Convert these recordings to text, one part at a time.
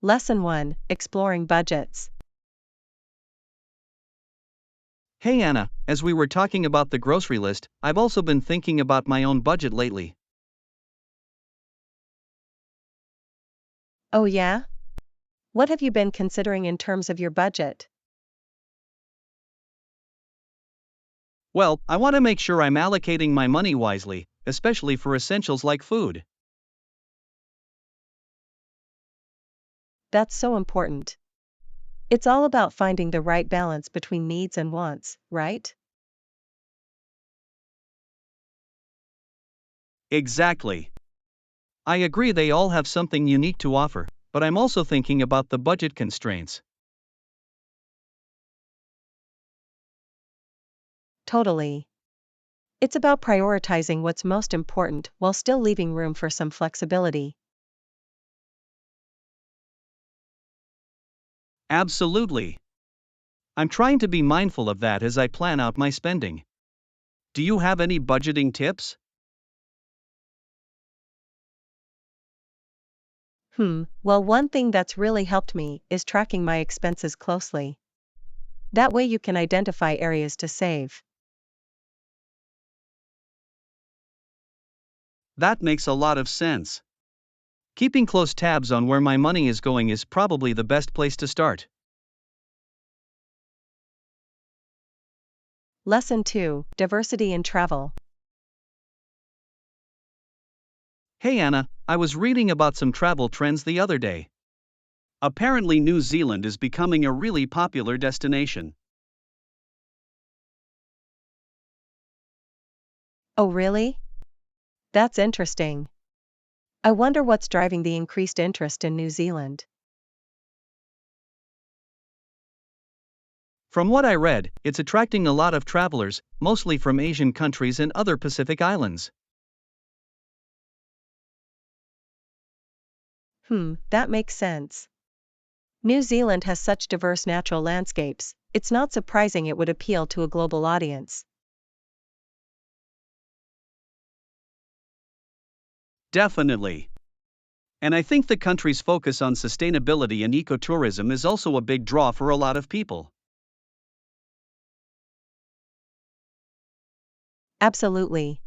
Lesson 1, Exploring Budgets. Hey Anna, as we were talking about the grocery list, I've also been thinking about my own budget lately. Oh yeah? What have you been considering in terms of your budget? Well, I want to make sure I'm allocating my money wisely, especially for essentials like food. That's so important. It's all about finding the right balance between needs and wants, right? Exactly. I agree they all have something unique to offer, but I'm also thinking about the budget constraints. Totally. It's about prioritizing what's most important while still leaving room for some flexibility. Absolutely. I'm trying to be mindful of that as I plan out my spending. Do you have any budgeting tips? Well, one thing that's really helped me is tracking my expenses closely. That way you can identify areas to save. That makes a lot of sense. Keeping close tabs on where my money is going is probably the best place to start. Lesson 2, Diversity in Travel. Hey Anna, I was reading about some travel trends the other day. Apparently, New Zealand is becoming a really popular destination. Oh really? That's interesting. I wonder what's driving the increased interest in New Zealand. From what I read, it's attracting a lot of travelers, mostly from Asian countries and other Pacific islands. That makes sense. New Zealand has such diverse natural landscapes, it's not surprising it would appeal to a global audience. Definitely. And I think the country's focus on sustainability and ecotourism is also a big draw for a lot of people. Absolutely.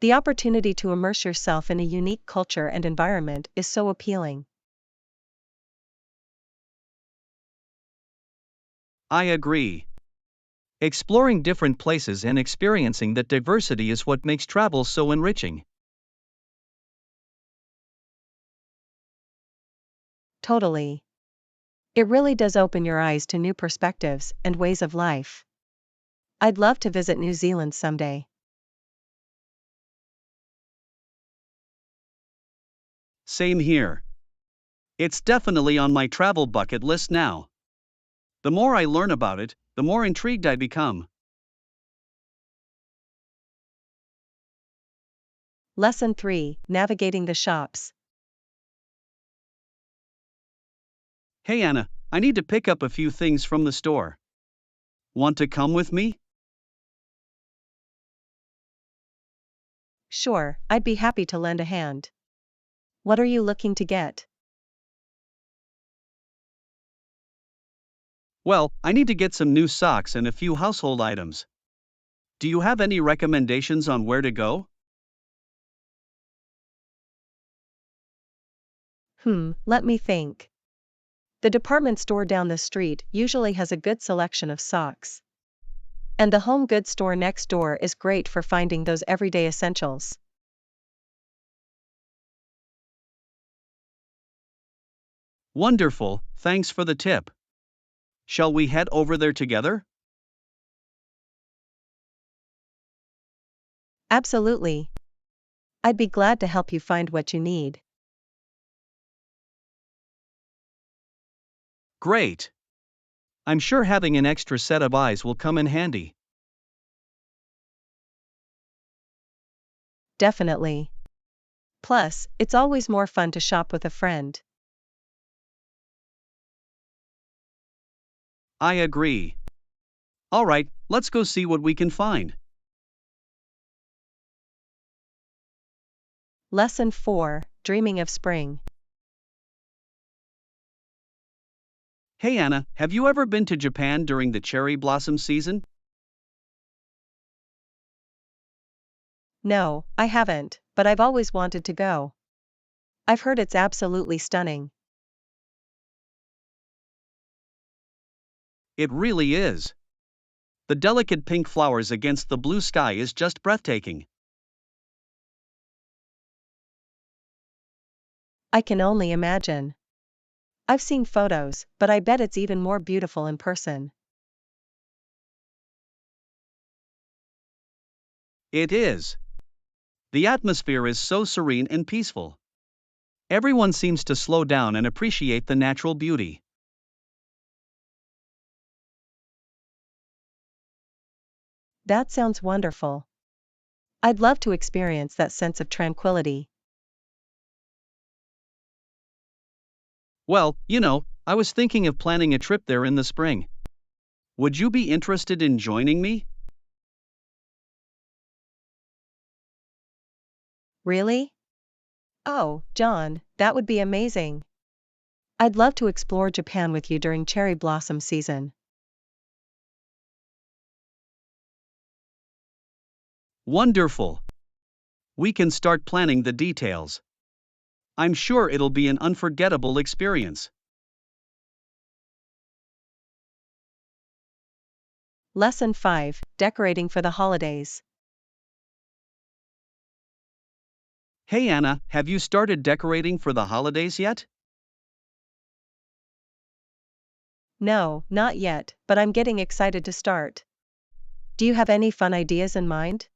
The opportunity to immerse yourself in a unique culture and environment is so appealing. I agree. Exploring different places and experiencing that diversity is what makes travel so enriching. Totally. It really does open your eyes to new perspectives and ways of life. I'd love to visit New Zealand someday. Same here. It's definitely on my travel bucket list now. The more I learn about it, the more intrigued I become. Lesson 3, Navigating the Shops. Hey Anna, I need to pick up a few things from the store. Want to come with me? Sure, I'd be happy to lend a hand. What are you looking to get? Well, I need to get some new socks and a few household items. Do you have any recommendations on where to go? Let me think. The department store down the street usually has a good selection of socks. And the home goods store next door is great for finding those everyday essentials. Wonderful, thanks for the tip. Shall we head over there together? Absolutely. I'd be glad to help you find what you need. Great. I'm sure having an extra set of eyes will come in handy. Definitely. Plus, it's always more fun to shop with a friend. I agree. Alright, let's go see what we can find. Lesson 4, Dreaming of Spring. Hey Anna, have you ever been to Japan during the cherry blossom season? No, I haven't, but I've always wanted to go. I've heard it's absolutely stunning. It really is. The delicate pink flowers against the blue sky is just breathtaking. I can only imagine. I've seen photos, but I bet it's even more beautiful in person. It is. The atmosphere is so serene and peaceful. Everyone seems to slow down and appreciate the natural beauty. That sounds wonderful. I'd love to experience that sense of tranquility. Well, I was thinking of planning a trip there in the spring. Would you be interested in joining me? Really? Oh, John, that would be amazing. I'd love to explore Japan with you during cherry blossom season. Wonderful. We can start planning the details. I'm sure it'll be an unforgettable experience. Lesson 5, Decorating for the Holidays. Hey Anna, have you started decorating for the holidays yet? No, not yet, but I'm getting excited to start. Do you have any fun ideas in mind?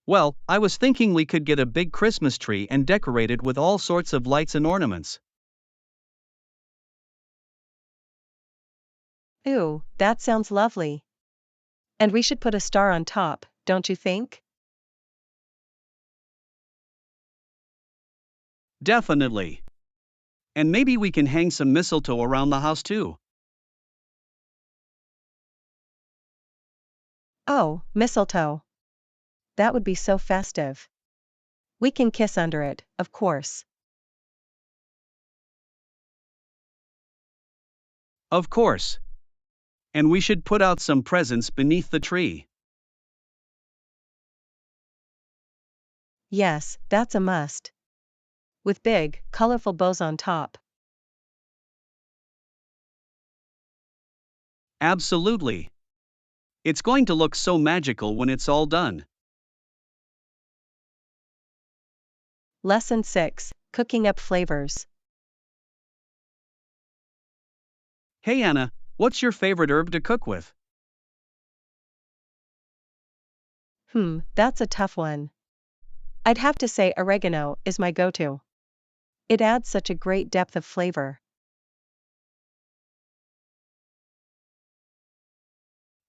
Well, I was thinking we could get a big Christmas tree and decorate it with all sorts of lights and ornaments. Ooh, that sounds lovely. And we should put a star on top, don't you think? Definitely. And maybe we can hang some mistletoe around the house too. Oh, mistletoe. That would be so festive. We can kiss under it, of course. Of course. And we should put out some presents beneath the tree. Yes, that's a must. With big, colorful bows on top. Absolutely. It's going to look so magical when it's all done. Lesson 6, Cooking up flavors. Hey Anna, what's your favorite herb to cook with? That's a tough one. I'd have to say oregano is my go-to. It adds such a great depth of flavor.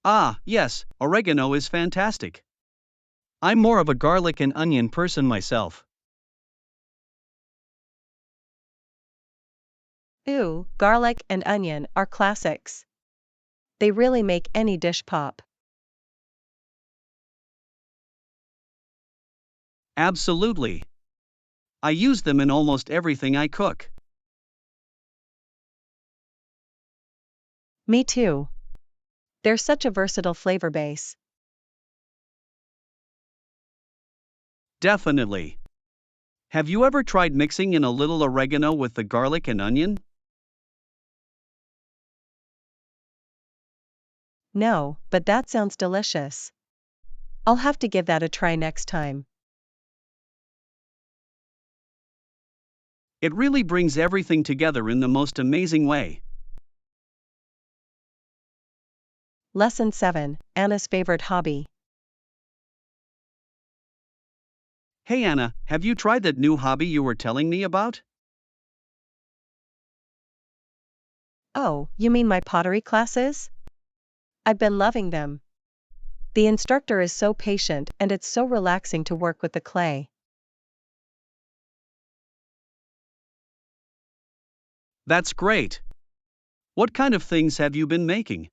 Ah, yes, oregano is fantastic. I'm more of a garlic and onion person myself. Ooh, garlic and onion are classics. They really make any dish pop. Absolutely. I use them in almost everything I cook. Me too. They're such a versatile flavor base. Definitely. Have you ever tried mixing in a little oregano with the garlic and onion? No, but that sounds delicious. I'll have to give that a try next time. It really brings everything together in the most amazing way. Lesson 7, Anna's favorite hobby. Hey Anna, have you tried that new hobby you were telling me about? Oh, you mean my pottery classes? I've been loving them. The instructor is so patient and it's so relaxing to work with the clay. That's great. What kind of things have you been making?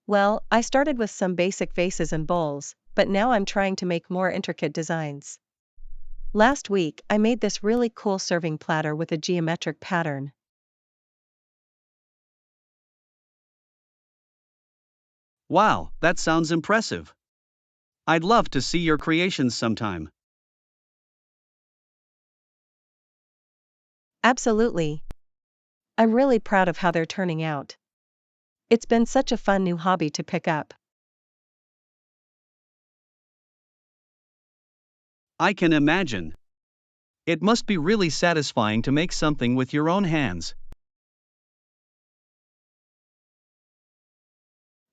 Well, I started with some basic vases and bowls, but now I'm trying to make more intricate designs. Last week I made this really cool serving platter with a geometric pattern. Wow, that sounds impressive. I'd love to see your creations sometime. Absolutely. I'm really proud of how they're turning out. It's been such a fun new hobby to pick up. I can imagine. It must be really satisfying to make something with your own hands.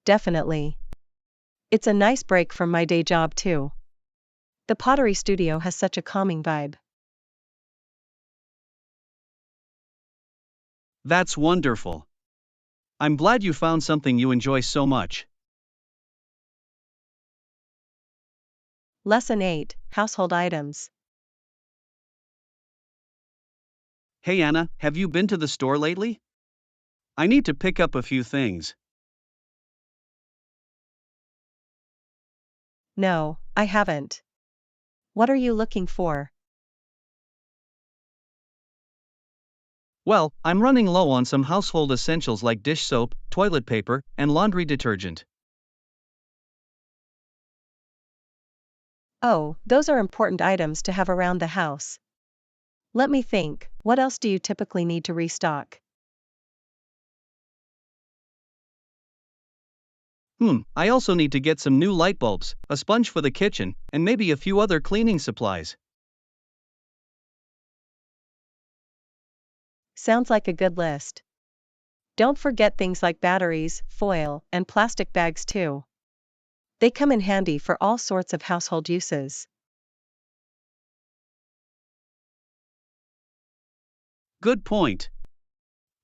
Definitely. It's a nice break from my day job too. The Pottery studio has such a calming vibe. That's wonderful. I'm glad you found something you enjoy so much. Lesson 8: Household Items. Hey Anna, have you been to the store lately? I need to pick up a few things. No, I haven't. What are you looking for? Well, I'm running low on some household essentials like dish soap, toilet paper, and laundry detergent. Oh, those are important items to have around the house. Let me think, what else do you typically need to restock? I also need to get some new light bulbs, a sponge for the kitchen, and maybe a few other cleaning supplies. Sounds like a good list. Don't forget things like batteries, foil, and plastic bags too. They come in handy for all sorts of household uses. Good point.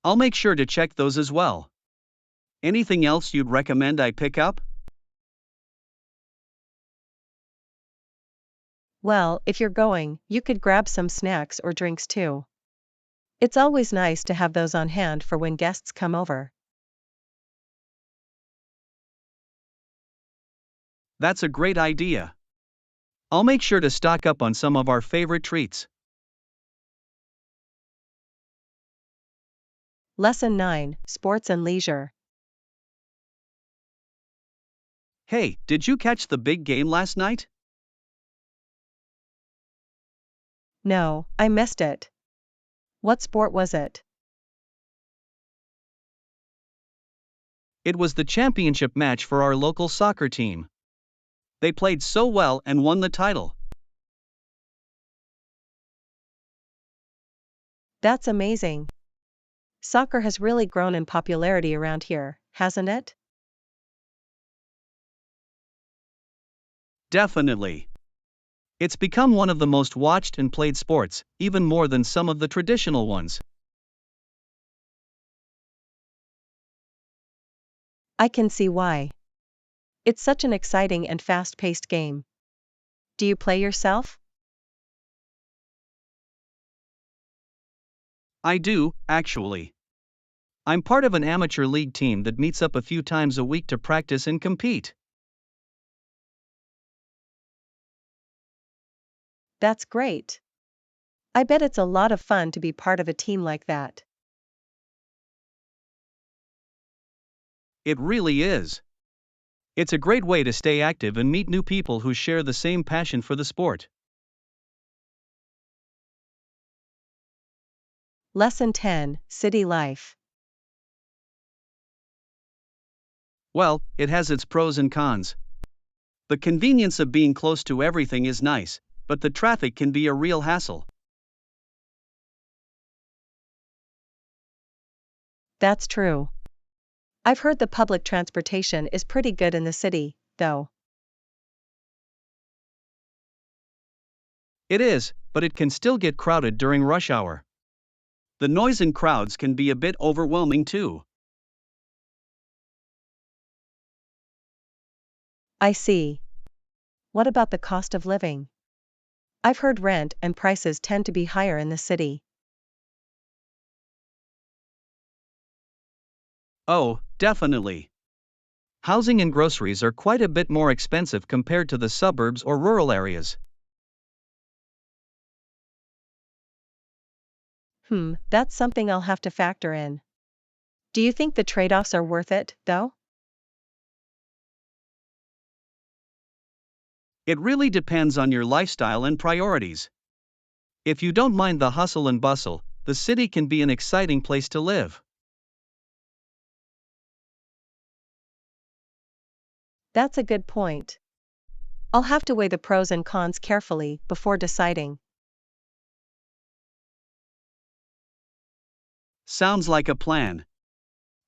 I'll make sure to check those as well. Anything else you'd recommend I pick up? Well, if you're going, you could grab some snacks or drinks too. It's always nice to have those on hand for when guests come over. That's a great idea. I'll make sure to stock up on some of our favorite treats. Lesson 9: Sports and Leisure. Hey, did you catch the big game last night? No, I missed it. What sport was it? It was the championship match for our local soccer team. They played so well and won the title. That's amazing. Soccer has really grown in popularity around here, hasn't it? Definitely. It's become one of the most watched and played sports, even more than some of the traditional ones. I can see why. It's such an exciting and fast-paced game. Do you play yourself? I do, actually. I'm part of an amateur league team that meets up a few times a week to practice and compete. That's great. I bet it's a lot of fun to be part of a team like that. It really is. It's a great way to stay active and meet new people who share the same passion for the sport. Lesson 10: City Life. Well, it has its pros and cons. The convenience of being close to everything is nice, but the traffic can be a real hassle. That's true. I've heard the public transportation is pretty good in the city, though. It is, but it can still get crowded during rush hour. The noise and crowds can be a bit overwhelming too. I see. What about the cost of living? I've heard rent and prices tend to be higher in the city. Oh, definitely. Housing and groceries are quite a bit more expensive compared to the suburbs or rural areas. That's something I'll have to factor in. Do you think the trade-offs are worth it, though? It really depends on your lifestyle and priorities. If you don't mind the hustle and bustle, the city can be an exciting place to live. That's a good point. I'll have to weigh the pros and cons carefully before deciding. Sounds like a plan.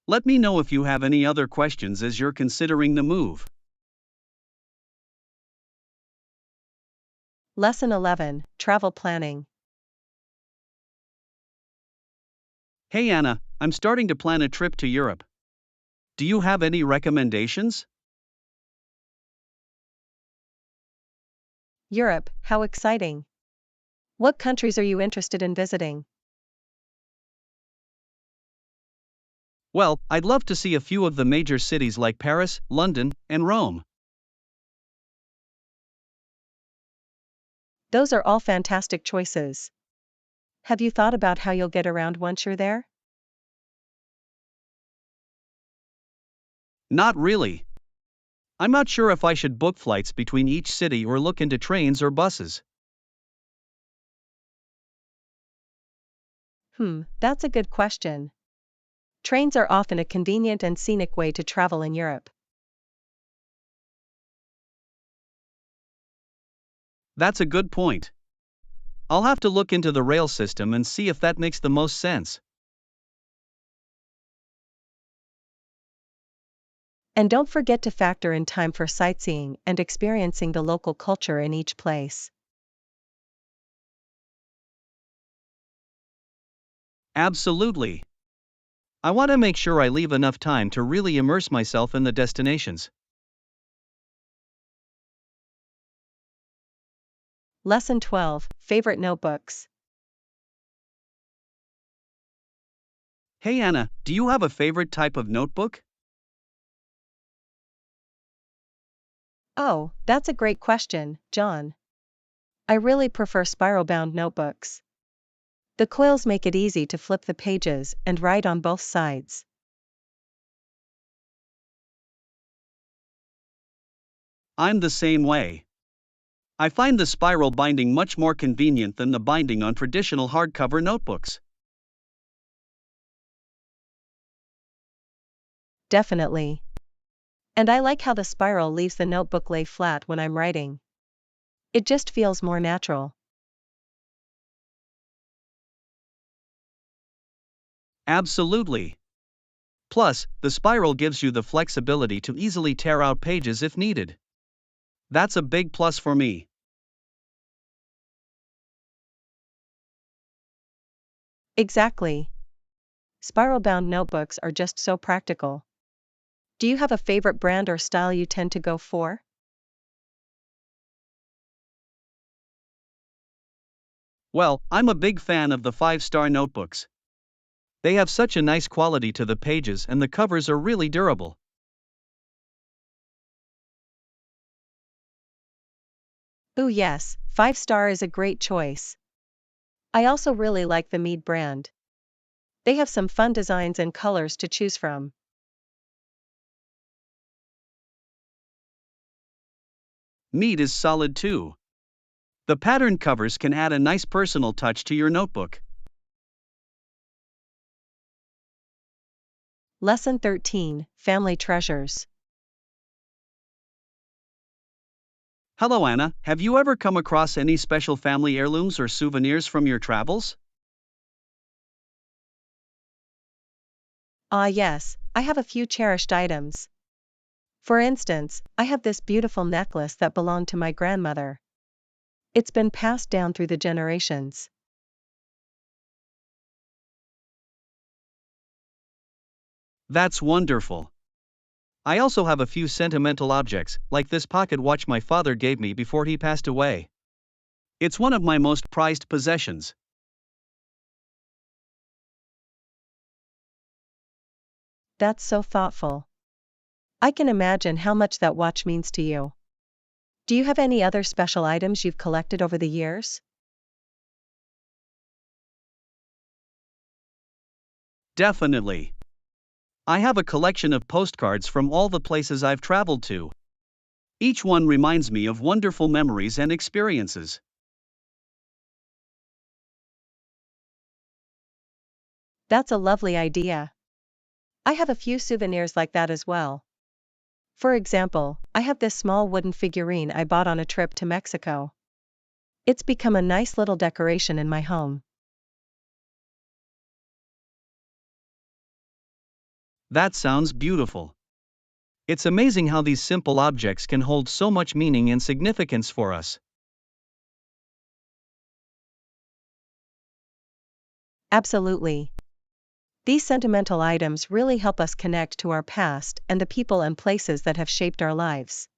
Let me know if you have any other questions as you're considering the move. Lesson 11, Travel Planning. Hey Anna, I'm starting to plan a trip to Europe. Do you have any recommendations? Europe, how exciting. What countries are you interested in visiting? Well, I'd love to see a few of the major cities like Paris, London, and Rome. Those are all fantastic choices. Have you thought about how you'll get around once you're there? Not really. I'm not sure if I should book flights between each city or look into trains or buses. That's a good question. Trains are often a convenient and scenic way to travel in Europe. That's a good point. I'll have to look into the rail system and see if that makes the most sense. And don't forget to factor in time for sightseeing and experiencing the local culture in each place. Absolutely. I want to make sure I leave enough time to really immerse myself in the destinations. Lesson 12, Favorite Notebooks. Hey Anna, do you have a favorite type of notebook? Oh, that's a great question, John. I really prefer spiral-bound notebooks. The coils make it easy to flip the pages and write on both sides. I'm the same way. I find the spiral binding much more convenient than the binding on traditional hardcover notebooks. Definitely. And I like how the spiral leaves the notebook lay flat when I'm writing. It just feels more natural. Absolutely. Plus, the spiral gives you the flexibility to easily tear out pages if needed. That's a big plus for me. Exactly. Spiral-bound notebooks are just so practical. Do you have a favorite brand or style you tend to go for? Well, I'm a big fan of the 5-star notebooks. They have such a nice quality to the pages and the covers are really durable. Ooh yes, 5-star is a great choice. I also really like the Mead brand. They have some fun designs and colors to choose from. Mead is solid too. The pattern covers can add a nice personal touch to your notebook. Lesson 13, Family Treasures. Hello Anna, have you ever come across any special family heirlooms or souvenirs from your travels? Ah yes, I have a few cherished items. For instance, I have this beautiful necklace that belonged to my grandmother. It's been passed down through the generations. That's wonderful. I also have a few sentimental objects, like this pocket watch my father gave me before he passed away. It's one of my most prized possessions. That's so thoughtful. I can imagine how much that watch means to you. Do you have any other special items you've collected over the years? Definitely. I have a collection of postcards from all the places I've traveled to. Each one reminds me of wonderful memories and experiences. That's a lovely idea. I have a few souvenirs like that as well. For example, I have this small wooden figurine I bought on a trip to Mexico. It's become a nice little decoration in my home. That sounds beautiful. It's amazing how these simple objects can hold so much meaning and significance for us. Absolutely. These sentimental items really help us connect to our past and the people and places that have shaped our lives.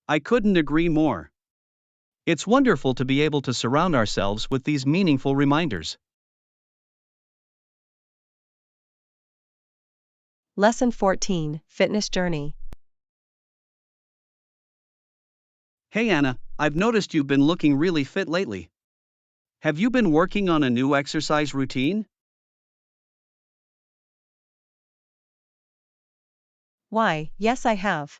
I couldn't agree more. It's wonderful to be able to surround ourselves with these meaningful reminders. Lesson 14, Fitness Journey. Hey Anna, I've noticed you've been looking really fit lately. Have you been working on a new exercise routine? Why, yes, I have.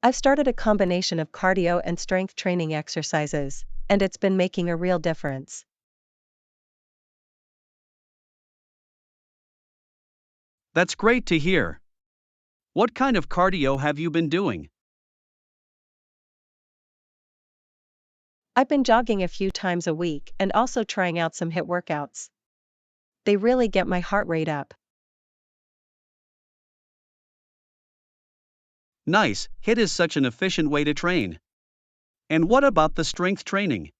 I've started a combination of cardio and strength training exercises, and it's been making a real difference. That's great to hear. What kind of cardio have you been doing? I've been jogging a few times a week and also trying out some HIIT workouts. They really get my heart rate up. Nice, HIIT is such an efficient way to train. And what about the strength training?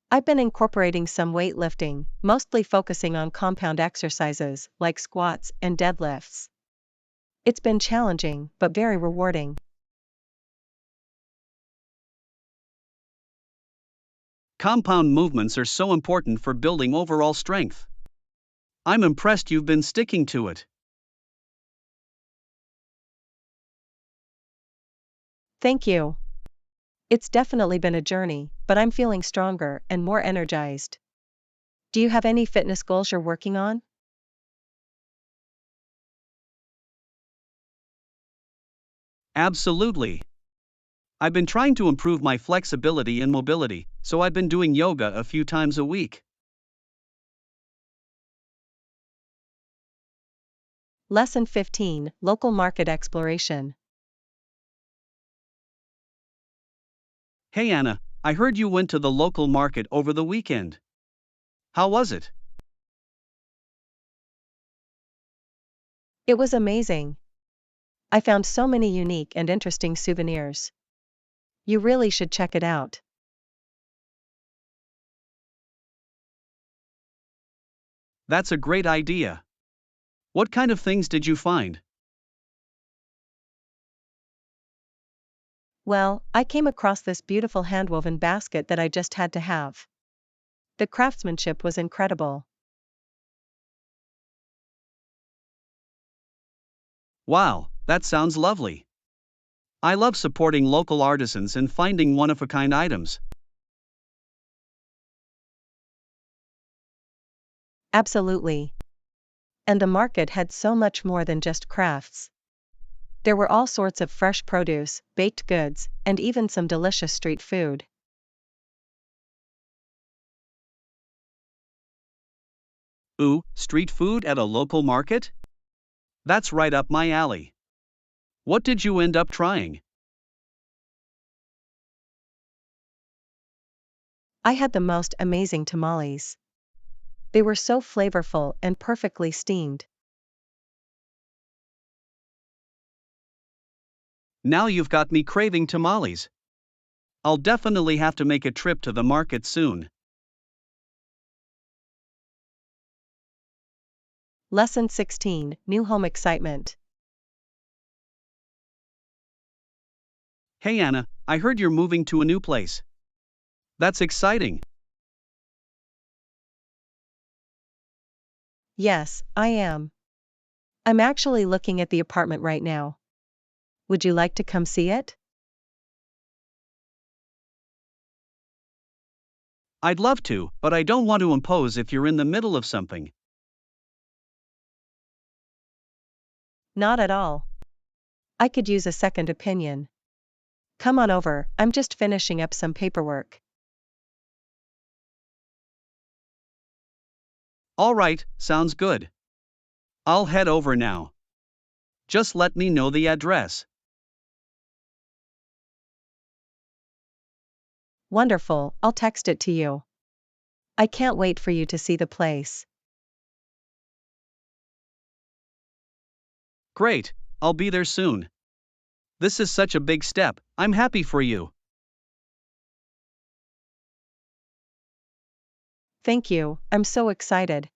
I've been incorporating some weightlifting, mostly focusing on compound exercises like squats and deadlifts. It's been challenging, but very rewarding. Compound movements are so important for building overall strength. I'm impressed you've been sticking to it. Thank you. It's definitely been a journey, but I'm feeling stronger and more energized. Do you have any fitness goals you're working on? Absolutely. I've been trying to improve my flexibility and mobility, so I've been doing yoga a few times a week. Lesson 15, Local Market Exploration. Hey Anna, I heard you went to the local market over the weekend. How was it? It was amazing. I found so many unique and interesting souvenirs. You really should check it out. That's a great idea. What kind of things did you find? Well, I came across this beautiful handwoven basket that I just had to have. The craftsmanship was incredible. Wow, that sounds lovely. I love supporting local artisans and finding one of a kind items. Absolutely. And the market had so much more than just crafts. There were all sorts of fresh produce, baked goods, and even some delicious street food. Ooh, street food at a local market? That's right up my alley. What did you end up trying? I had the most amazing tamales. They were so flavorful and perfectly steamed. Now you've got me craving tamales. I'll definitely have to make a trip to the market soon. Lesson 16, New Home Excitement. Hey Anna, I heard you're moving to a new place. That's exciting. Yes, I am. I'm actually looking at the apartment right now. Would you like to come see it? I'd love to, but I don't want to impose if you're in the middle of something. Not at all. I could use a second opinion. Come on over, I'm just finishing up some paperwork. All right, sounds good. I'll head over now. Just let me know the address. Wonderful, I'll text it to you. I can't wait for you to see the place. Great, I'll be there soon. This is such a big step, I'm happy for you. Thank you, I'm so excited.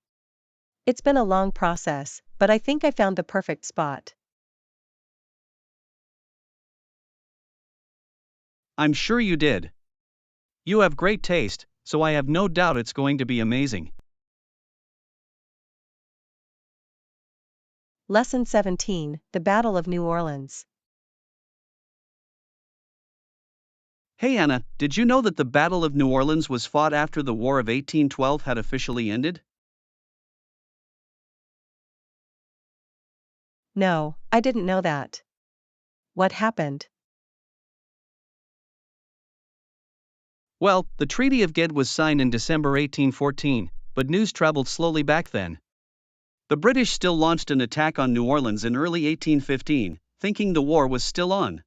It's been a long process, but I think I found the perfect spot. I'm sure you did. You have great taste, so I have no doubt it's going to be amazing. Lesson 17, The Battle of New Orleans. Hey Anna, did you know that the Battle of New Orleans was fought after the War of 1812 had officially ended? No, I didn't know that. What happened? Well, the Treaty of Ghent was signed in December 1814, but news traveled slowly back then. The British still launched an attack on New Orleans in early 1815, thinking the war was still on.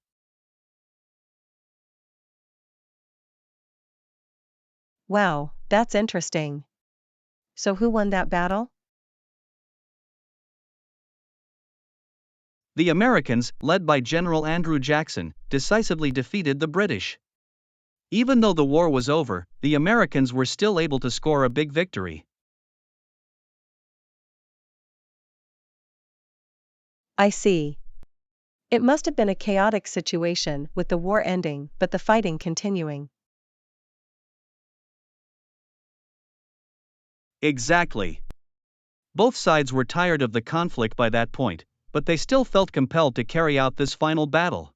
Wow, that's interesting. So who won that battle? The Americans, led by General Andrew Jackson, decisively defeated the British. Even though the war was over, the Americans were still able to score a big victory. I see. It must have been a chaotic situation with the war ending but the fighting continuing. Exactly. Both sides were tired of the conflict by that point, but they still felt compelled to carry out this final battle.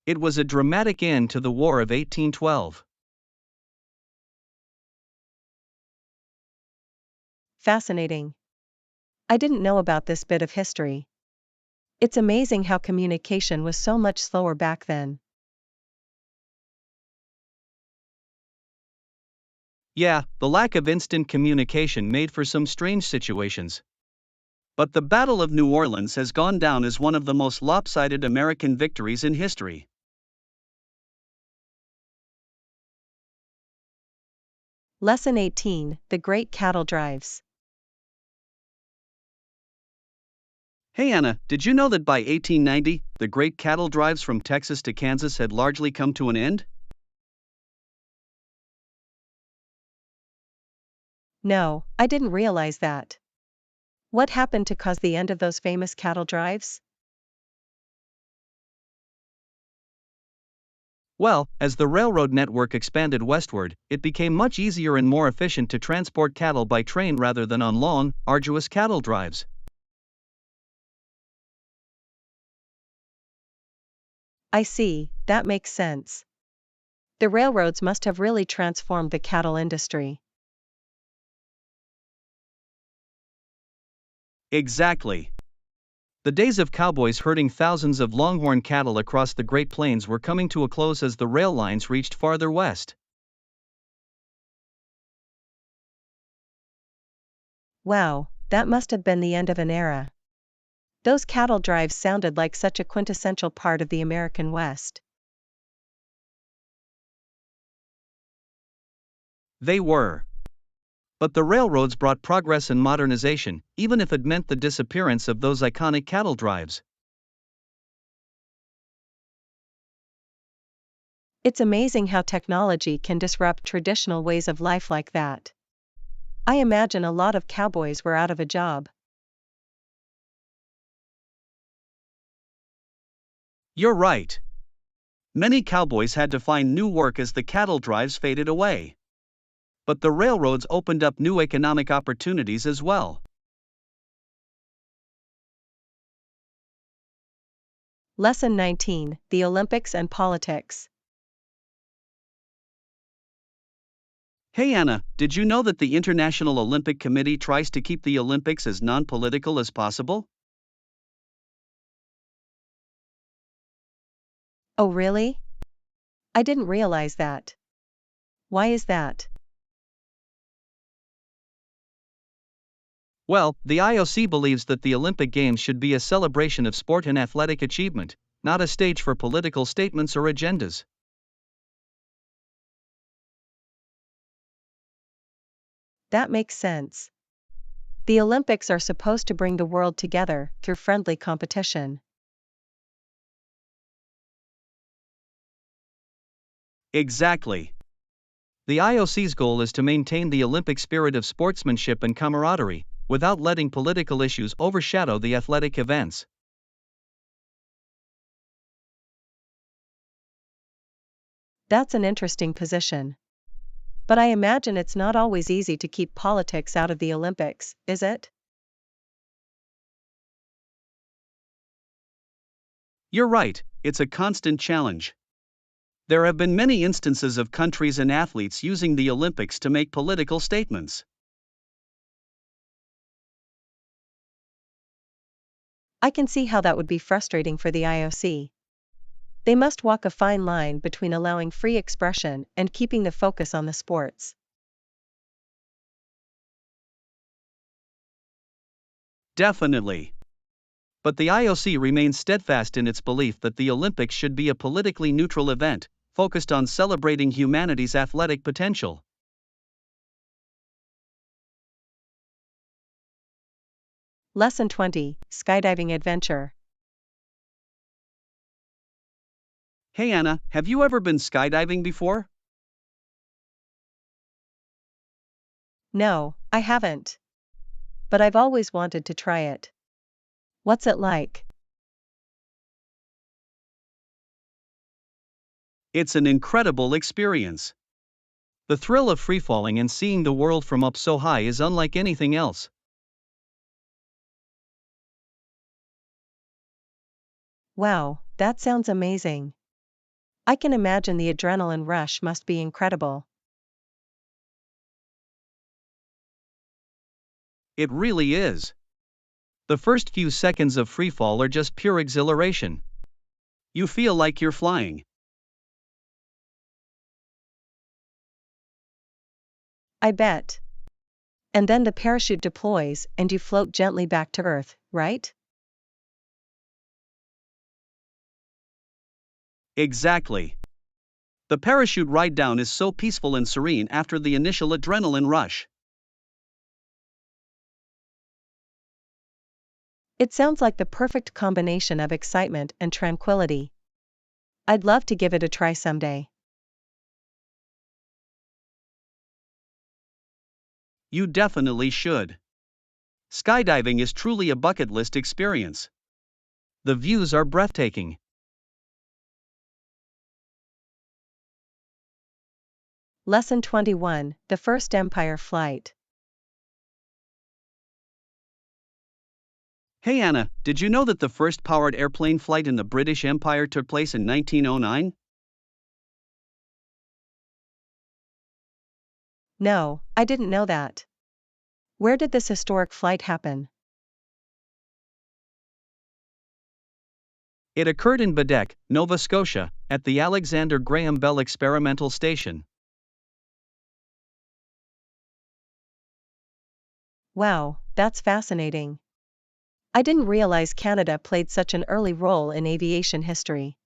It was a dramatic end to the War of 1812. Fascinating. I didn't know about this bit of history. It's amazing how communication was so much slower back then. Yeah, the lack of instant communication made for some strange situations. But the Battle of New Orleans has gone down as one of the most lopsided American victories in history. Lesson 18, The Great Cattle Drives. Hey Anna, did you know that by 1890, the great cattle drives from Texas to Kansas had largely come to an end? No, I didn't realize that. What happened to cause the end of those famous cattle drives? Well, as the railroad network expanded westward, it became much easier and more efficient to transport cattle by train rather than on long, arduous cattle drives. I see, that makes sense. The railroads must have really transformed the cattle industry. Exactly. The days of cowboys herding thousands of longhorn cattle across the Great Plains were coming to a close as the rail lines reached farther west. Wow, that must have been the end of an era. Those cattle drives sounded like such a quintessential part of the American West. They were. But the railroads brought progress and modernization, even if it meant the disappearance of those iconic cattle drives. It's amazing how technology can disrupt traditional ways of life like that. I imagine a lot of cowboys were out of a job. You're right. Many cowboys had to find new work as the cattle drives faded away. But the railroads opened up new economic opportunities as well. Lesson 19, The Olympics and Politics. Hey Anna, did you know that the International Olympic Committee tries to keep the Olympics as non-political as possible? Oh, really? I didn't realize that. Why is that? Well, the IOC believes that the Olympic Games should be a celebration of sport and athletic achievement, not a stage for political statements or agendas. That makes sense. The Olympics are supposed to bring the world together through friendly competition. Exactly. The IOC's goal is to maintain the Olympic spirit of sportsmanship and camaraderie, without letting political issues overshadow the athletic events. That's an interesting position. But I imagine it's not always easy to keep politics out of the Olympics, is it? You're right, it's a constant challenge. There have been many instances of countries and athletes using the Olympics to make political statements. I can see how that would be frustrating for the IOC. They must walk a fine line between allowing free expression and keeping the focus on the sports. Definitely. But the IOC remains steadfast in its belief that the Olympics should be a politically neutral event, focused on celebrating humanity's athletic potential. Lesson 20, Skydiving Adventure. Hey Anna, have you ever been skydiving before? No, I haven't. But I've always wanted to try it. What's it like? It's an incredible experience. The thrill of freefalling and seeing the world from up so high is unlike anything else. Wow, that sounds amazing. I can imagine the adrenaline rush must be incredible. It really is. The first few seconds of freefall are just pure exhilaration. You feel like you're flying. I bet. And then the parachute deploys and you float gently back to Earth, right? Exactly. The parachute ride down is so peaceful and serene after the initial adrenaline rush. It sounds like the perfect combination of excitement and tranquility. I'd love to give it a try someday. You definitely should. Skydiving is truly a bucket list experience. The views are breathtaking. Lesson 21, The First Empire Flight. Hey Anna, did you know that the first powered airplane flight in the British Empire took place in 1909? No, I didn't know that. Where did this historic flight happen? It occurred in Baddeck, Nova Scotia, at the Alexander Graham Bell Experimental Station. Wow, that's fascinating. I didn't realize Canada played such an early role in aviation history.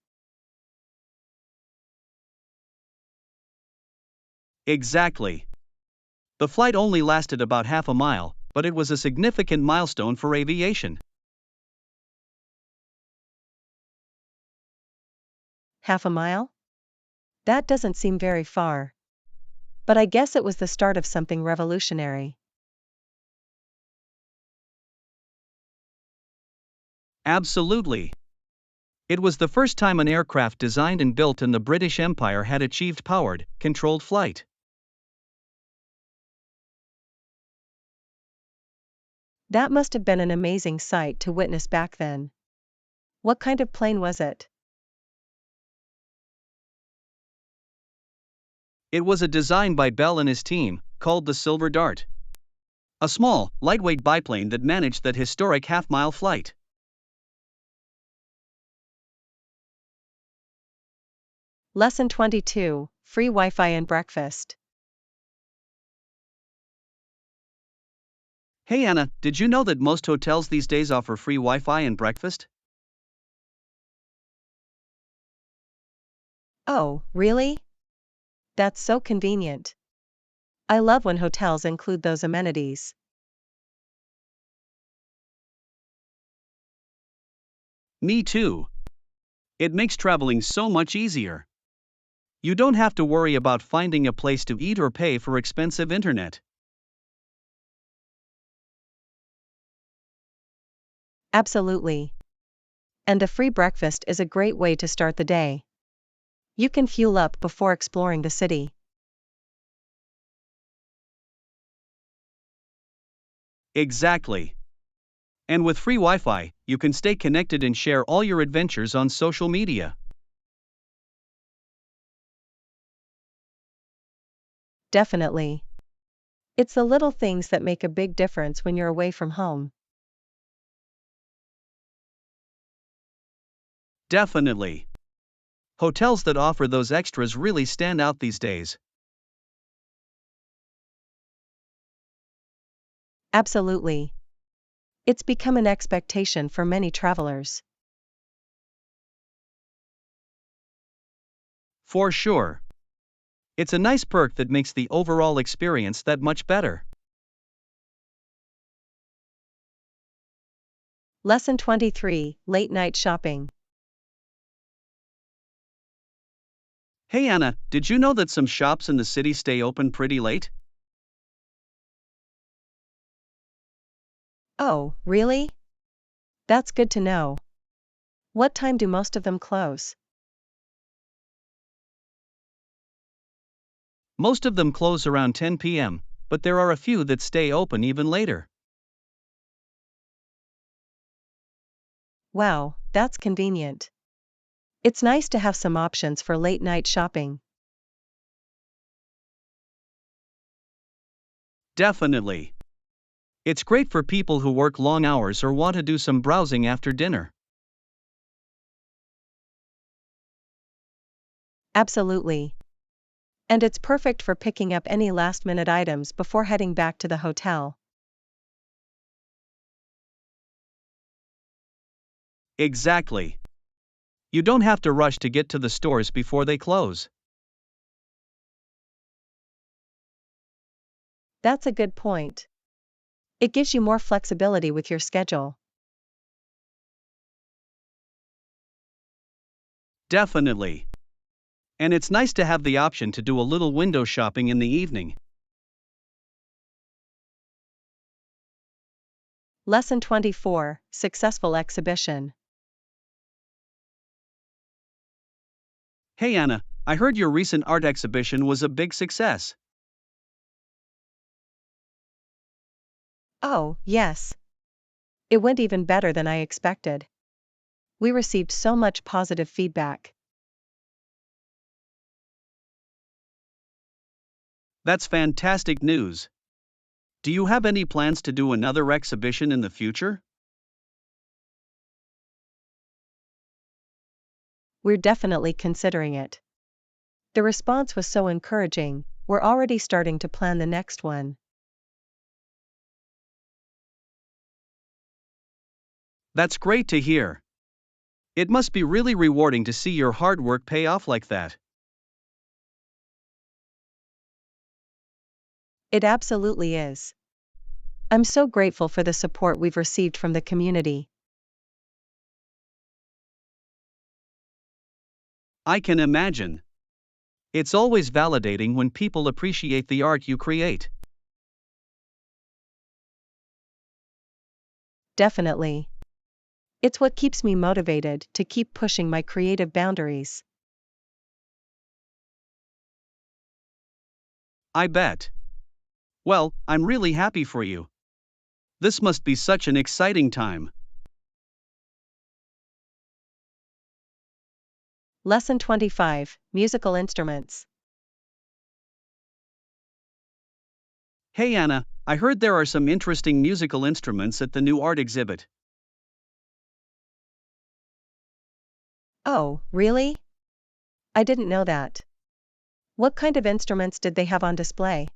Exactly. The flight only lasted about half a mile, but it was a significant milestone for aviation. Half a mile? That doesn't seem very far. But I guess it was the start of something revolutionary. Absolutely. It was the first time an aircraft designed and built in the British Empire had achieved powered, controlled flight. That must have been an amazing sight to witness back then. What kind of plane was it? It was a design by Bell and his team, called the Silver Dart. A small, lightweight biplane that managed that historic half-mile flight. Lesson 22, Free Wi-Fi and Breakfast. Hey Anna, did you know that most hotels these days offer free Wi-Fi and breakfast? Oh, really? That's so convenient. I love when hotels include those amenities. Me too. It makes traveling so much easier. You don't have to worry about finding a place to eat or pay for expensive internet. Absolutely. And a free breakfast is a great way to start the day. You can fuel up before exploring the city. Exactly. And with free Wi-Fi, you can stay connected and share all your adventures on social media. Definitely. It's the little things that make a big difference when you're away from home. Definitely. Hotels that offer those extras really stand out these days. Absolutely. It's become an expectation for many travelers. For sure. It's a nice perk that makes the overall experience that much better. Lesson 23, Late Night Shopping. Hey Anna, did you know that some shops in the city stay open pretty late? Oh, really? That's good to know. What time do most of them close? Most of them close around 10 p.m., but there are a few that stay open even later. Wow, that's convenient. It's nice to have some options for late night shopping. Definitely. It's great for people who work long hours or want to do some browsing after dinner. Absolutely. And it's perfect for picking up any last-minute items before heading back to the hotel. Exactly. You don't have to rush to get to the stores before they close. That's a good point. It gives you more flexibility with your schedule. Definitely. And it's nice to have the option to do a little window shopping in the evening. Lesson 24, Successful Exhibition. Hey Anna, I heard your recent art exhibition was a big success. Oh, yes. It went even better than I expected. We received so much positive feedback. That's fantastic news. Do you have any plans to do another exhibition in the future? We're definitely considering it. The response was so encouraging, we're already starting to plan the next one. That's great to hear. It must be really rewarding to see your hard work pay off like that. It absolutely is. I'm so grateful for the support we've received from the community. I can imagine. It's always validating when people appreciate the art you create. Definitely. It's what keeps me motivated to keep pushing my creative boundaries. I bet. Well, I'm really happy for you. This must be such an exciting time. Lesson 25, Musical Instruments. Hey Anna, I heard there are some interesting musical instruments at the new art exhibit. Oh, really? I didn't know that. What kind of instruments did they have on display?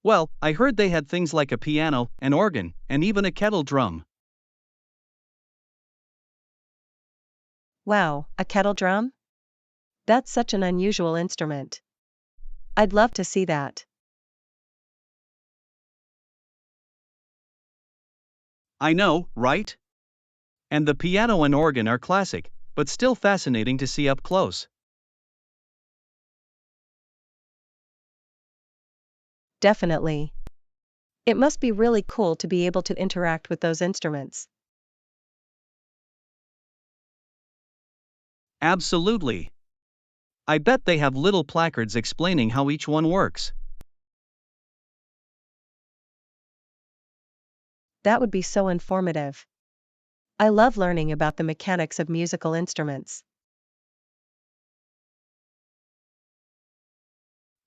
Well, I heard they had things like a piano, an organ, and even a kettle drum. Wow, a kettle drum? That's such an unusual instrument. I'd love to see that. I know, right? And the piano and organ are classic, but still fascinating to see up close. Definitely. It must be really cool to be able to interact with those instruments. Absolutely. I bet they have little placards explaining how each one works. That would be so informative. I love learning about the mechanics of musical instruments.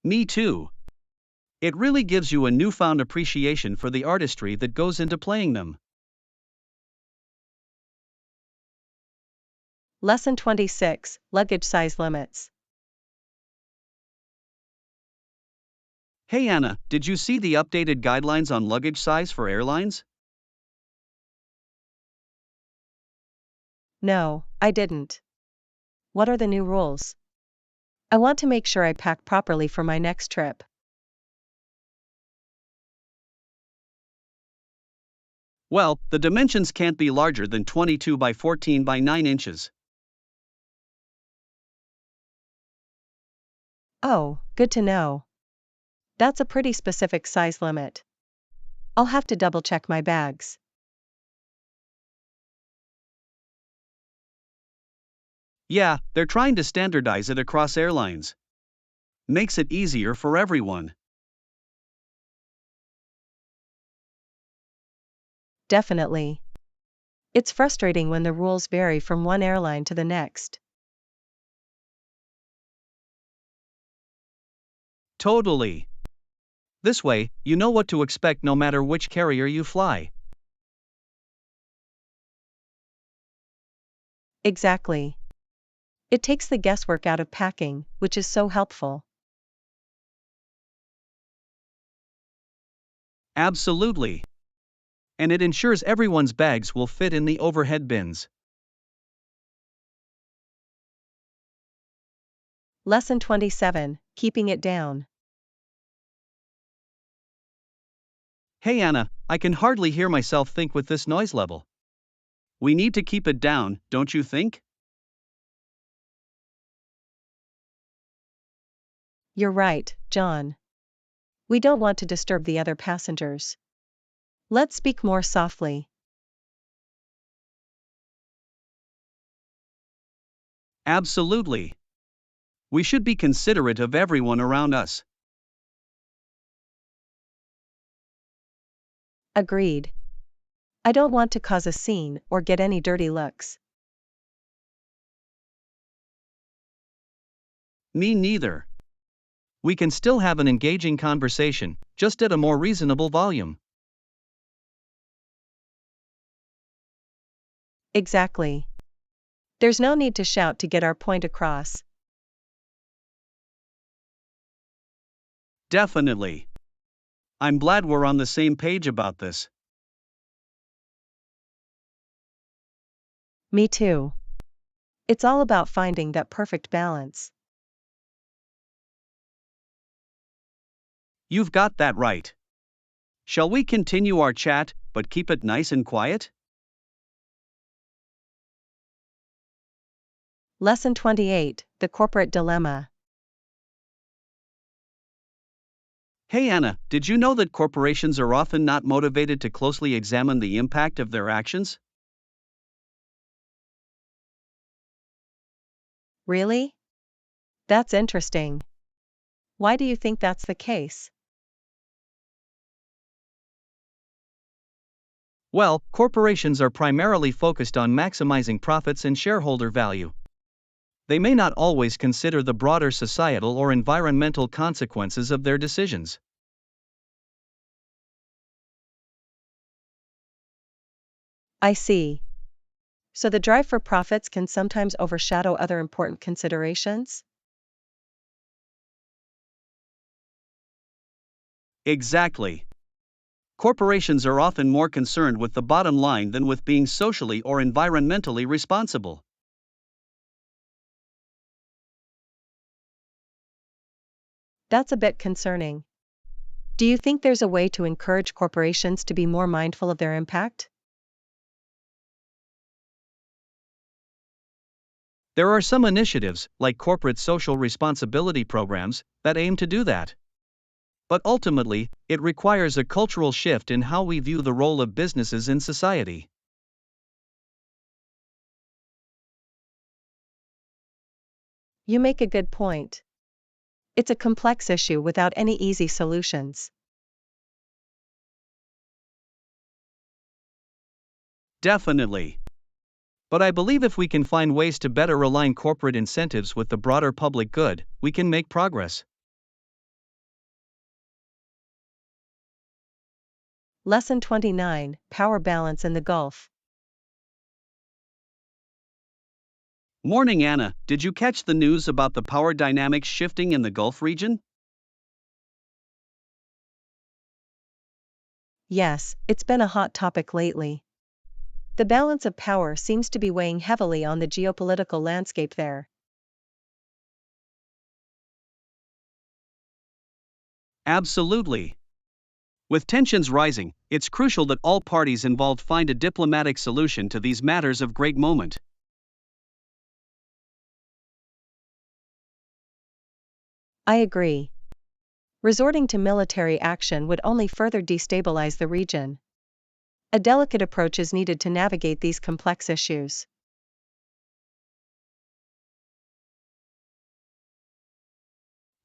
Me too. It really gives you a newfound appreciation for the artistry that goes into playing them. Lesson 26, Luggage Size Limits. Hey Anna, did you see the updated guidelines on luggage size for airlines? No, I didn't. What are the new rules? I want to make sure I pack properly for my next trip. Well, the dimensions can't be larger than 22 by 14 by 9 inches. Oh, good to know. That's a pretty specific size limit. I'll have to double check my bags. Yeah, they're trying to standardize it across airlines. Makes it easier for everyone. Definitely. It's frustrating when the rules vary from one airline to the next. Totally. This way, you know what to expect no matter which carrier you fly. Exactly. It takes the guesswork out of packing, which is so helpful. Absolutely. And it ensures everyone's bags will fit in the overhead bins. Lesson 27, Keeping It Down. Hey Anna, I can hardly hear myself think with this noise level. We need to keep it down, don't you think? You're right, John. We don't want to disturb the other passengers. Let's speak more softly. Absolutely. We should be considerate of everyone around us. Agreed. I don't want to cause a scene or get any dirty looks. Me neither. We can still have an engaging conversation, just at a more reasonable volume. Exactly. There's no need to shout to get our point across. Definitely. I'm glad we're on the same page about this. Me too. It's all about finding that perfect balance. You've got that right. Shall we continue our chat, but keep it nice and quiet? Lesson 28, The Corporate Dilemma. Hey Anna, did you know that corporations are often not motivated to closely examine the impact of their actions? Really? That's interesting. Why do you think that's the case? Well, corporations are primarily focused on maximizing profits and shareholder value. They may not always consider the broader societal or environmental consequences of their decisions. I see. So the drive for profits can sometimes overshadow other important considerations? Exactly. Corporations are often more concerned with the bottom line than with being socially or environmentally responsible. That's a bit concerning. Do you think there's a way to encourage corporations to be more mindful of their impact? There are some initiatives, like corporate social responsibility programs, that aim to do that. But ultimately, it requires a cultural shift in how we view the role of businesses in society. You make a good point. It's a complex issue without any easy solutions. Definitely. But I believe if we can find ways to better align corporate incentives with the broader public good, we can make progress. Lesson 29: Power Balance in the Gulf. Morning, Anna. Did you catch the news about the power dynamics shifting in the Gulf region? Yes, it's been a hot topic lately. The balance of power seems to be weighing heavily on the geopolitical landscape there. Absolutely. With tensions rising, it's crucial that all parties involved find a diplomatic solution to these matters of great moment. I agree. Resorting to military action would only further destabilize the region. A delicate approach is needed to navigate these complex issues.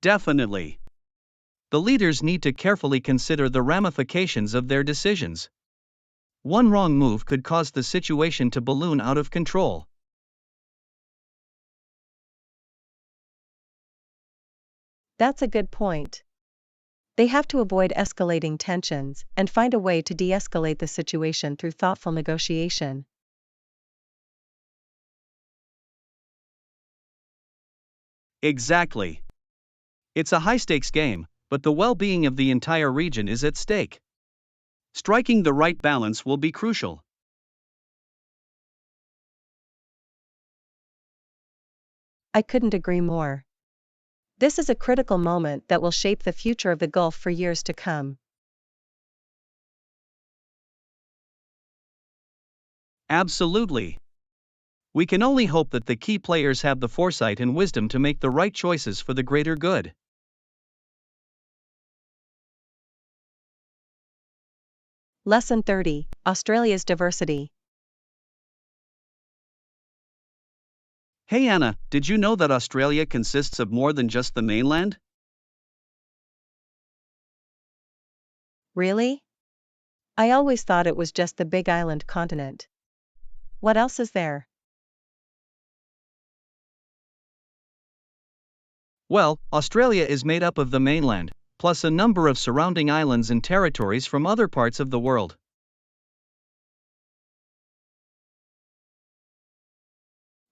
Definitely. The leaders need to carefully consider the ramifications of their decisions. One wrong move could cause the situation to balloon out of control. That's a good point. They have to avoid escalating tensions and find a way to de-escalate the situation through thoughtful negotiation. Exactly. It's a high stakes game, but the well being of the entire region is at stake. Striking the right balance will be crucial. I couldn't agree more. This is a critical moment that will shape the future of the Gulf for years to come. Absolutely. We can only hope that the key players have the foresight and wisdom to make the right choices for the greater good. Lesson 30: Australia's Diversity. Hey Anna, did you know that Australia consists of more than just the mainland? Really? I always thought it was just the big island continent. What else is there? Well, Australia is made up of the mainland, plus a number of surrounding islands and territories from other parts of the world.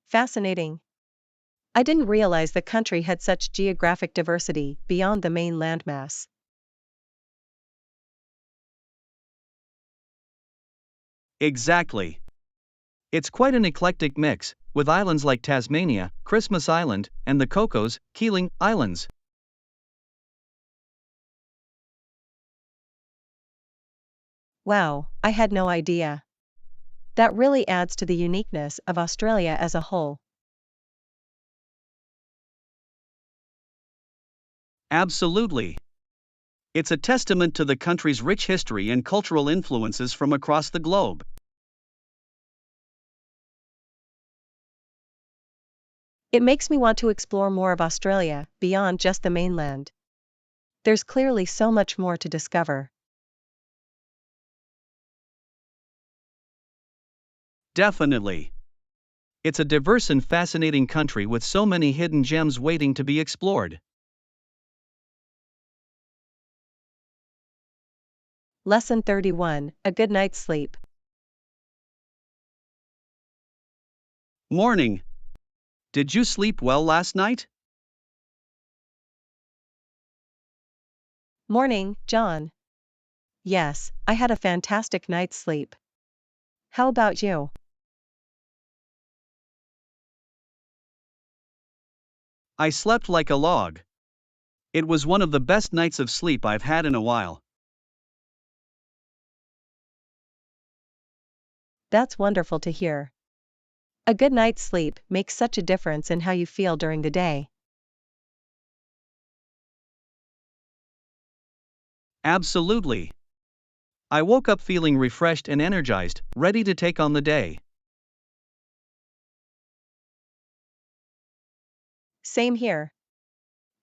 Fascinating. I didn't realize the country had such geographic diversity beyond the main landmass. Exactly. It's quite an eclectic mix, with islands like Tasmania, Christmas Island, and the Cocos, Keeling Islands. Wow, I had no idea. That really adds to the uniqueness of Australia as a whole. Absolutely. It's a testament to the country's rich history and cultural influences from across the globe. It makes me want to explore more of Australia beyond just the mainland. There's clearly so much more to discover. Definitely. It's a diverse and fascinating country with so many hidden gems waiting to be explored. Lesson 31, A Good Night's Sleep. Morning. Did you sleep well last night? Morning, John. Yes, I had a fantastic night's sleep. How about you? I slept like a log. It was one of the best nights of sleep I've had in a while. That's wonderful to hear. A good night's sleep makes such a difference in how you feel during the day. Absolutely. I woke up feeling refreshed and energized, ready to take on the day. Same here.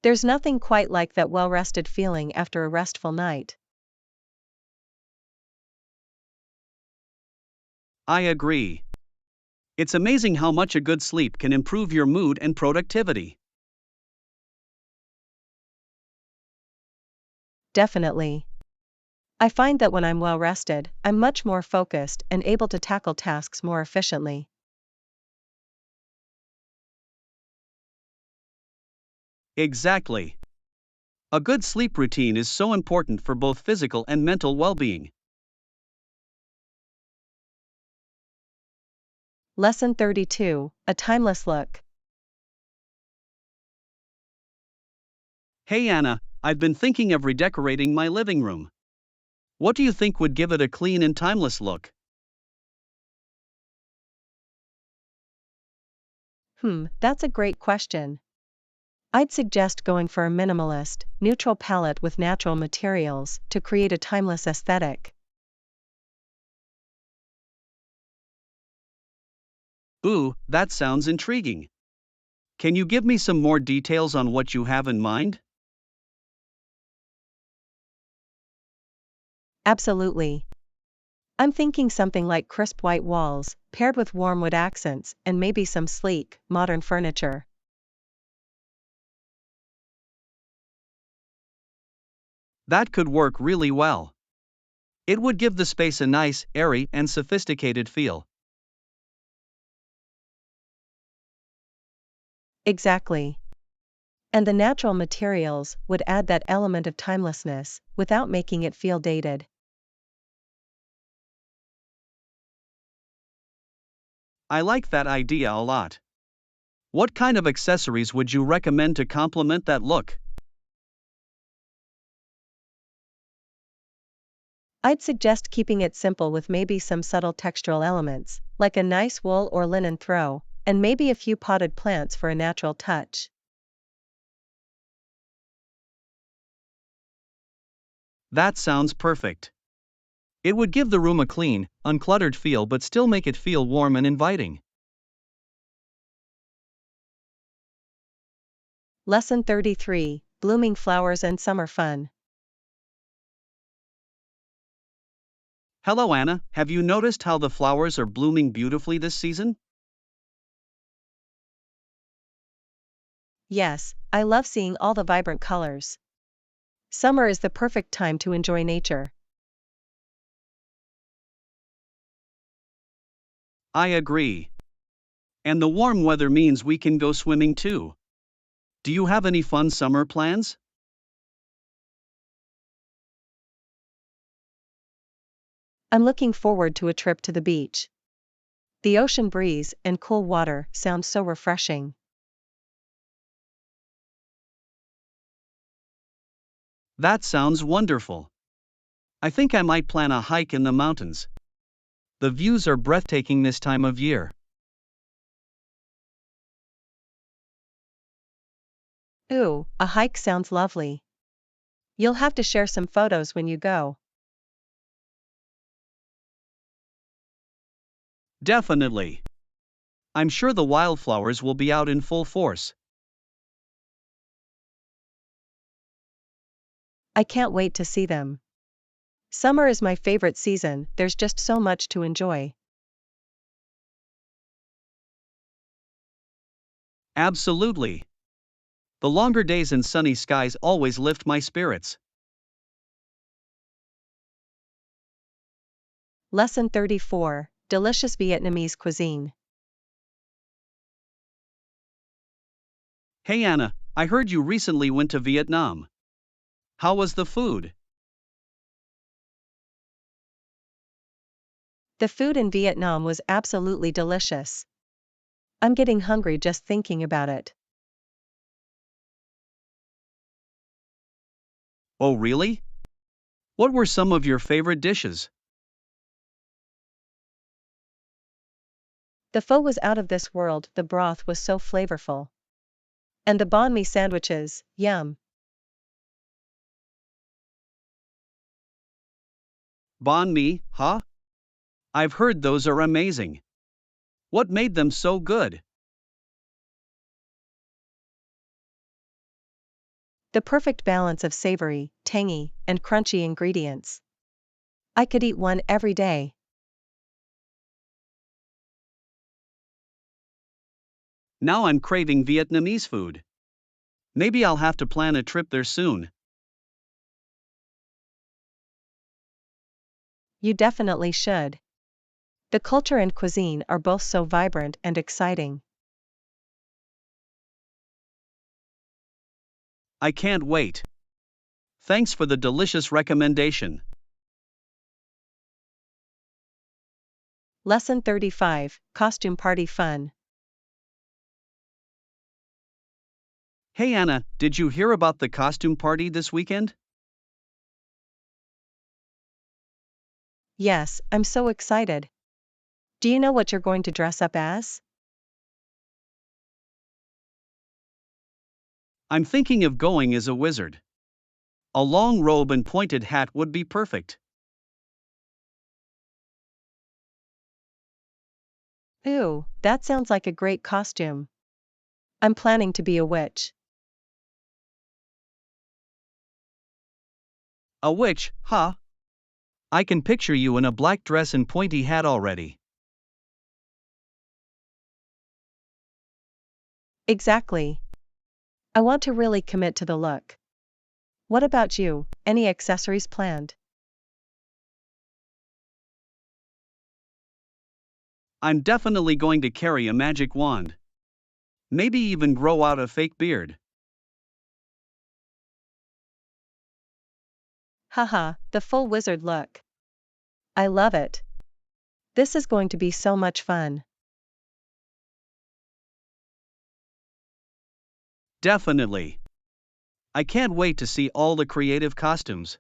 There's nothing quite like that well-rested feeling after a restful night. I agree. It's amazing how much a good sleep can improve your mood and productivity. Definitely. I find that when I'm well rested, I'm much more focused and able to tackle tasks more efficiently. Exactly. A good sleep routine is so important for both physical and mental well-being. Lesson 32, A Timeless Look. Hey Anna, I've been thinking of redecorating my living room. What do you think would give it a clean and timeless look? That's a great question. I'd suggest going for a minimalist, neutral palette with natural materials to create a timeless aesthetic. Ooh, that sounds intriguing. Can you give me some more details on what you have in mind? Absolutely. I'm thinking something like crisp white walls, paired with warm wood accents, and maybe some sleek, modern furniture. That could work really well. It would give the space a nice, airy, and sophisticated feel. Exactly. And the natural materials would add that element of timelessness, without making it feel dated. I like that idea a lot. What kind of accessories would you recommend to complement that look? I'd suggest keeping it simple with maybe some subtle textural elements, like a nice wool or linen throw, and maybe a few potted plants for a natural touch. That sounds perfect. It would give the room a clean, uncluttered feel but still make it feel warm and inviting. Lesson 33, Blooming Flowers and Summer Fun. Hello Anna, have you noticed how the flowers are blooming beautifully this season? Yes, I love seeing all the vibrant colors. Summer is the perfect time to enjoy nature. I agree. And the warm weather means we can go swimming too. Do you have any fun summer plans? I'm looking forward to a trip to the beach. The ocean breeze and cool water sound so refreshing. That sounds wonderful. I think I might plan a hike in the mountains. The views are breathtaking this time of year. Ooh, a hike sounds lovely. You'll have to share some photos when you go. Definitely. I'm sure the wildflowers will be out in full force. I can't wait to see them. Summer is my favorite season, there's just so much to enjoy. Absolutely. The longer days and sunny skies always lift my spirits. Lesson 34, Delicious Vietnamese Cuisine. Hey Anna, I heard you recently went to Vietnam. How was the food? The food in Vietnam was absolutely delicious. I'm getting hungry just thinking about it. Oh, really? What were some of your favorite dishes? The pho was out of this world, the broth was so flavorful. And the banh mi sandwiches, yum. Banh mi, huh? I've heard those are amazing. What made them so good? The perfect balance of savory, tangy, and crunchy ingredients. I could eat one every day. Now I'm craving Vietnamese food. Maybe I'll have to plan a trip there soon. You definitely should. The culture and cuisine are both so vibrant and exciting. I can't wait. Thanks for the delicious recommendation. Lesson 35, Costume Party Fun. Hey Anna, did you hear about the costume party this weekend? Yes, I'm so excited. Do you know what you're going to dress up as? I'm thinking of going as a wizard. A long robe and pointed hat would be perfect. Ooh, that sounds like a great costume. I'm planning to be a witch. A witch, huh? I can picture you in a black dress and pointy hat already. Exactly. I want to really commit to the look. What about you? Any accessories planned? I'm definitely going to carry a magic wand. Maybe even grow out a fake beard. Haha, the full wizard look. I love it. This is going to be so much fun. Definitely. I can't wait to see all the creative costumes.